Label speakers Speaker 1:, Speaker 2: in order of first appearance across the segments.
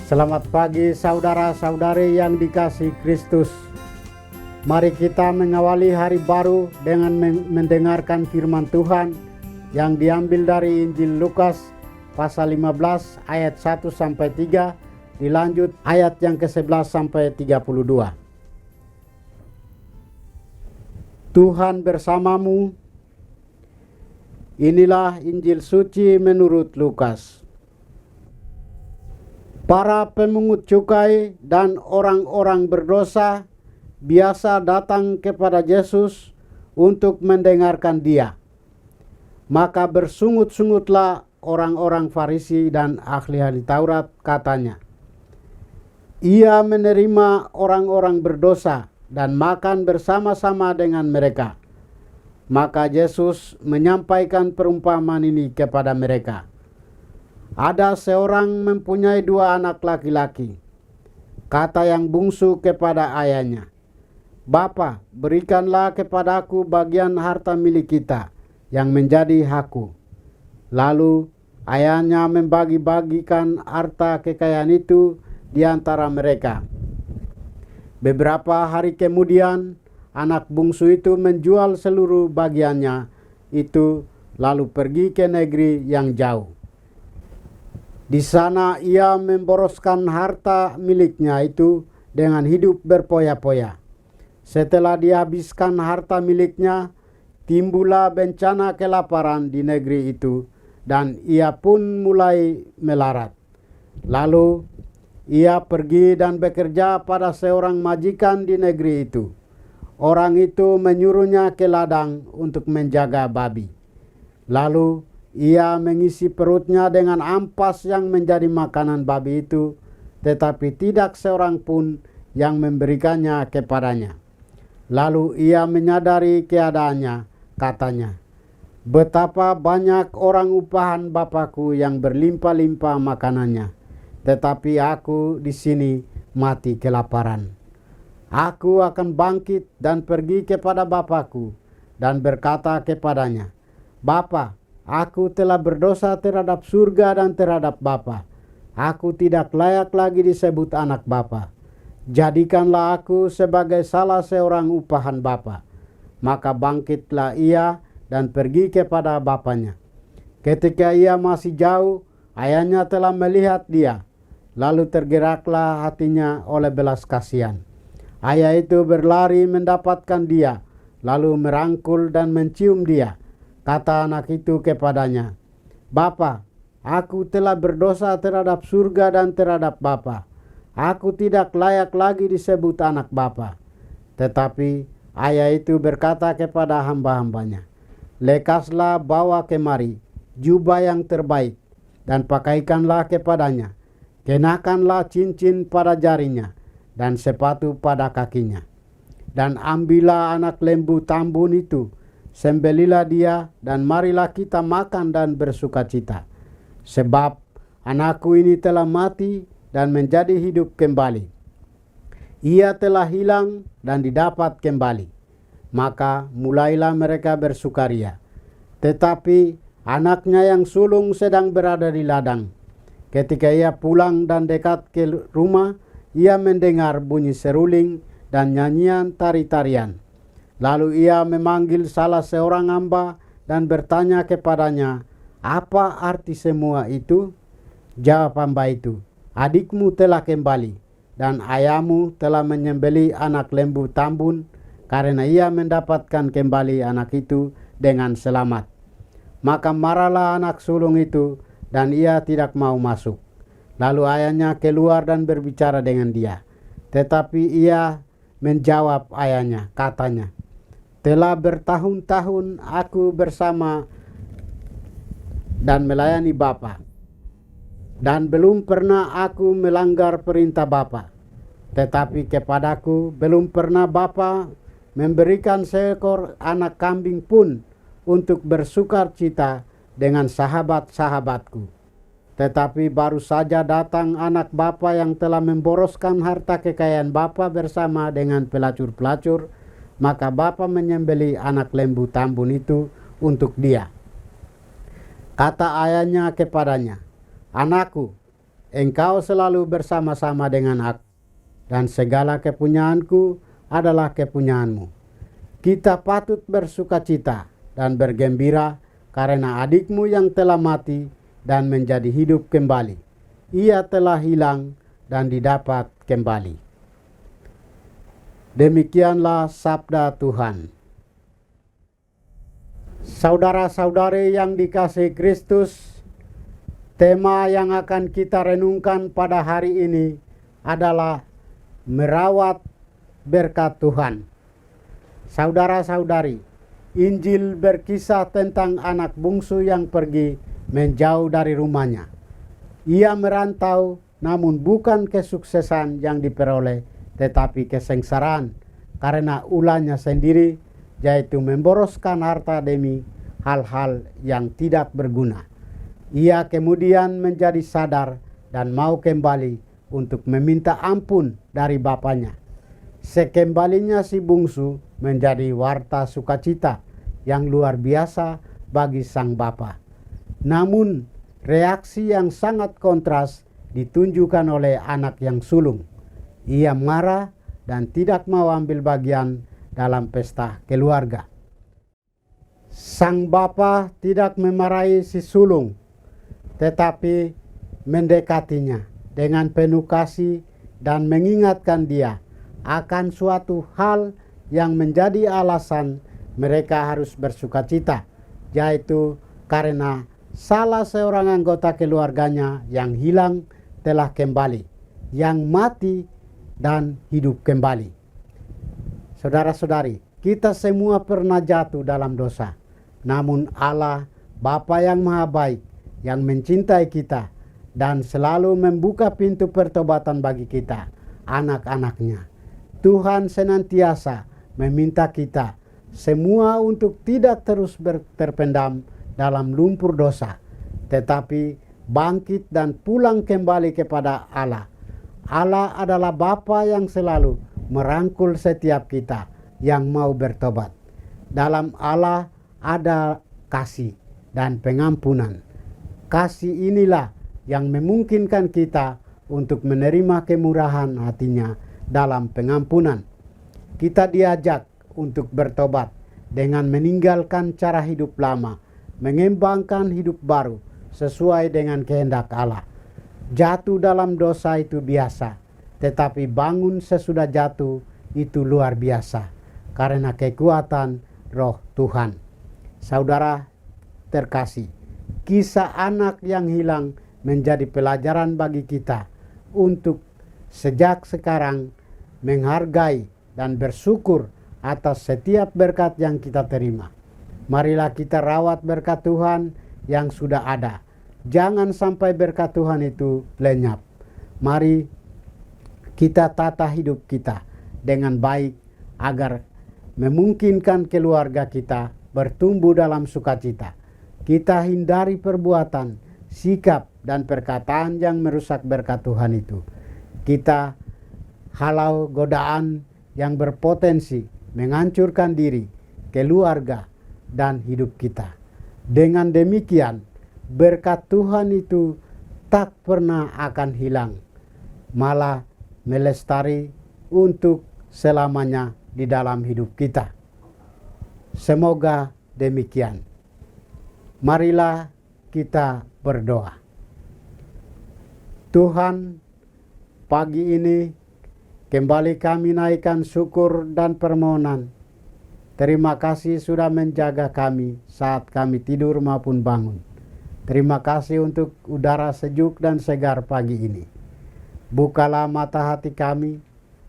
Speaker 1: Selamat pagi saudara-saudari yang dikasihi Kristus. Mari kita mengawali hari baru dengan mendengarkan firman Tuhan yang diambil dari Injil Lukas pasal 15 ayat 1 sampai 3, dilanjut ayat yang ke-11 sampai 32. Tuhan bersamamu. Inilah Injil suci menurut Lukas. Para pemungut cukai dan orang-orang berdosa biasa datang kepada Yesus untuk mendengarkan Dia. Maka bersungut-sungutlah orang-orang Farisi dan ahli-ahli Taurat, katanya, "Ia menerima orang-orang berdosa dan makan bersama-sama dengan mereka." Maka Yesus menyampaikan perumpamaan ini kepada mereka. Ada seorang mempunyai 2 anak laki-laki. Kata yang bungsu kepada ayahnya, "Bapa, berikanlah kepadaku bagian harta milik kita yang menjadi hakku." Lalu ayahnya membagi-bagikan harta kekayaan itu di antara mereka. Beberapa hari kemudian, anak bungsu itu menjual seluruh bagiannya itu lalu pergi ke negeri yang jauh. Di sana ia memboroskan harta miliknya itu dengan hidup berpoya-poya. Setelah dihabiskan harta miliknya, timbullah bencana kelaparan di negeri itu dan ia pun mulai melarat. Lalu ia pergi dan bekerja pada seorang majikan di negeri itu. Orang itu menyuruhnya ke ladang untuk menjaga babi. Lalu ia mengisi perutnya dengan ampas yang menjadi makanan babi itu, tetapi tidak seorang pun yang memberikannya kepadanya. Lalu ia menyadari keadaannya, katanya, "Betapa banyak orang upahan Bapakku yang berlimpah-limpah makanannya, tetapi aku di sini mati kelaparan. Aku akan bangkit dan pergi kepada Bapakku dan berkata kepadanya, Bapa, aku telah berdosa terhadap surga dan terhadap Bapa. Aku tidak layak lagi disebut anak Bapa. Jadikanlah aku sebagai salah seorang upahan Bapa." Maka bangkitlah ia dan pergi kepada bapanya. Ketika ia masih jauh, ayahnya telah melihat dia. Lalu tergeraklah hatinya oleh belas kasihan. Ayah itu berlari mendapatkan dia, lalu merangkul dan mencium dia. Kata anak itu kepadanya, "Bapa, aku telah berdosa terhadap surga dan terhadap Bapa. Aku tidak layak lagi disebut anak Bapa." Tetapi ayah itu berkata kepada hamba-hambanya, "Lekaslah bawa kemari jubah yang terbaik dan pakaikanlah kepadanya. Kenakanlah cincin pada jarinya dan sepatu pada kakinya. Dan ambillah anak lembu tambun itu, sembelilah dia dan marilah kita makan dan bersukacita. Sebab anakku ini telah mati dan menjadi hidup kembali. Ia telah hilang dan didapat kembali." Maka mulailah mereka bersukaria. Tetapi anaknya yang sulung sedang berada di ladang. Ketika ia pulang dan dekat ke rumah, ia mendengar bunyi seruling dan nyanyian tari-tarian. Lalu ia memanggil salah seorang hamba dan bertanya kepadanya, "Apa arti semua itu?" Jawab hamba itu, "Adikmu telah kembali dan ayahmu telah menyembelih anak lembu tambun karena ia mendapatkan kembali anak itu dengan selamat." Maka marahlah anak sulung itu dan ia tidak mau masuk. Lalu ayahnya keluar dan berbicara dengan dia. Tetapi ia menjawab ayahnya, katanya, "Telah bertahun-tahun aku bersama dan melayani Bapa, dan belum pernah aku melanggar perintah Bapa. Tetapi kepadaku belum pernah Bapa memberikan seekor anak kambing pun untuk bersukar cita dengan sahabat-sahabatku. Tetapi baru saja datang anak Bapa yang telah memboroskan harta kekayaan Bapa bersama dengan pelacur-pelacur, maka Bapa menyembelih anak lembu tambun itu untuk dia." Kata ayahnya kepadanya, "Anakku, Engkau selalu bersama-sama dengan aku, dan segala kepunyaanku adalah kepunyaanmu. Kita patut bersukacita dan bergembira karena adikmu yang telah mati dan menjadi hidup kembali. Ia telah hilang dan didapat kembali. Demikianlah sabda Tuhan. Saudara-saudari yang dikasihi Kristus, tema yang akan kita renungkan pada hari ini adalah merawat berkat Tuhan. Saudara-saudari, Injil berkisah tentang anak bungsu yang pergi menjauh dari rumahnya. Ia merantau, namun bukan kesuksesan yang diperoleh, tetapi kesengsaraan karena ulahnya sendiri, yaitu memboroskan harta demi hal-hal yang tidak berguna. Ia kemudian menjadi sadar dan mau kembali untuk meminta ampun dari bapaknya. Sekembalinya si bungsu menjadi warta sukacita yang luar biasa bagi sang bapa. Namun reaksi yang sangat kontras ditunjukkan oleh anak yang sulung. Ia marah dan tidak mau ambil bagian dalam pesta keluarga. Sang bapa tidak memarahi si sulung, tetapi mendekatinya dengan penuh kasih dan mengingatkan dia akan suatu hal yang menjadi alasan mereka harus bersukacita, yaitu karena salah seorang anggota keluarganya yang hilang telah kembali, yang mati dan hidup kembali. Saudara-saudari, kita semua pernah jatuh dalam dosa. Namun Allah, Bapa yang Maha Baik, yang mencintai kita dan selalu membuka pintu pertobatan bagi kita, anak-anaknya. Tuhan senantiasa meminta kita semua untuk tidak terus terpendam dalam lumpur dosa, tetapi bangkit dan pulang kembali kepada Allah. Allah adalah Bapa yang selalu merangkul setiap kita yang mau bertobat. Dalam Allah ada kasih dan pengampunan. Kasih inilah yang memungkinkan kita untuk menerima kemurahan hatinya dalam pengampunan. Kita diajak untuk bertobat dengan meninggalkan cara hidup lama, mengembangkan hidup baru sesuai dengan kehendak Allah. Jatuh dalam dosa itu biasa, tetapi bangun sesudah jatuh itu luar biasa karena kekuatan Roh Tuhan. Saudara terkasih, kisah anak yang hilang menjadi pelajaran bagi kita untuk sejak sekarang menghargai dan bersyukur atas setiap berkat yang kita terima. Marilah kita rawat berkat Tuhan yang sudah ada. Jangan sampai berkat Tuhan itu lenyap. Mari kita tata hidup kita dengan baik agar memungkinkan keluarga kita bertumbuh dalam sukacita. Kita hindari perbuatan, sikap, dan perkataan yang merusak berkat Tuhan itu. Kita halau godaan yang berpotensi menghancurkan diri, keluarga, dan hidup kita. Dengan demikian, berkat Tuhan itu tak pernah akan hilang, malah melestari untuk selamanya di dalam hidup kita. Semoga demikian. Marilah kita berdoa. Tuhan, pagi ini kembali kami naikkan syukur dan permohonan. Terima kasih sudah menjaga kami saat kami tidur maupun bangun. Terima kasih untuk udara sejuk dan segar pagi ini. Bukalah mata hati kami,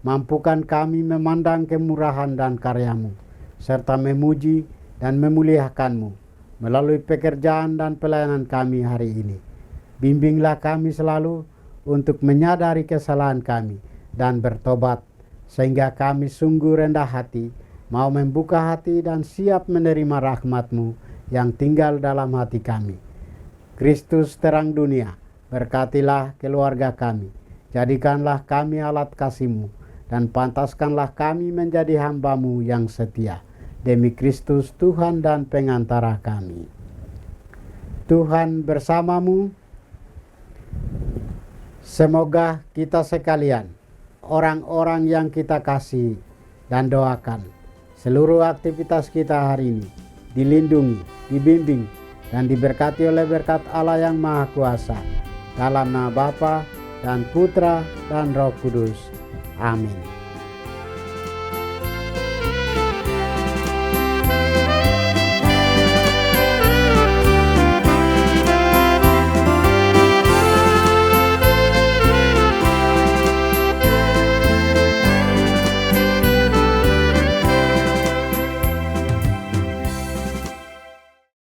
Speaker 1: mampukan kami memandang kemurahan dan karya-Mu, serta memuji dan memuliakan-Mu melalui pekerjaan dan pelayanan kami hari ini. Bimbinglah kami selalu untuk menyadari kesalahan kami dan bertobat, sehingga kami sungguh rendah hati, mau membuka hati dan siap menerima rahmat-Mu yang tinggal dalam hati kami. Kristus terang dunia, berkatilah keluarga kami, jadikanlah kami alat kasih-Mu, dan pantaskanlah kami menjadi hamba-Mu yang setia. Demi Kristus Tuhan dan pengantara kami. Tuhan bersamamu. Semoga kita sekalian, orang-orang yang kita kasih dan doakan, seluruh aktivitas kita hari ini dilindungi, dibimbing, dan diberkati oleh berkat Allah yang Maha Kuasa. Dalam nama Bapa dan Putra dan Roh Kudus. Amin.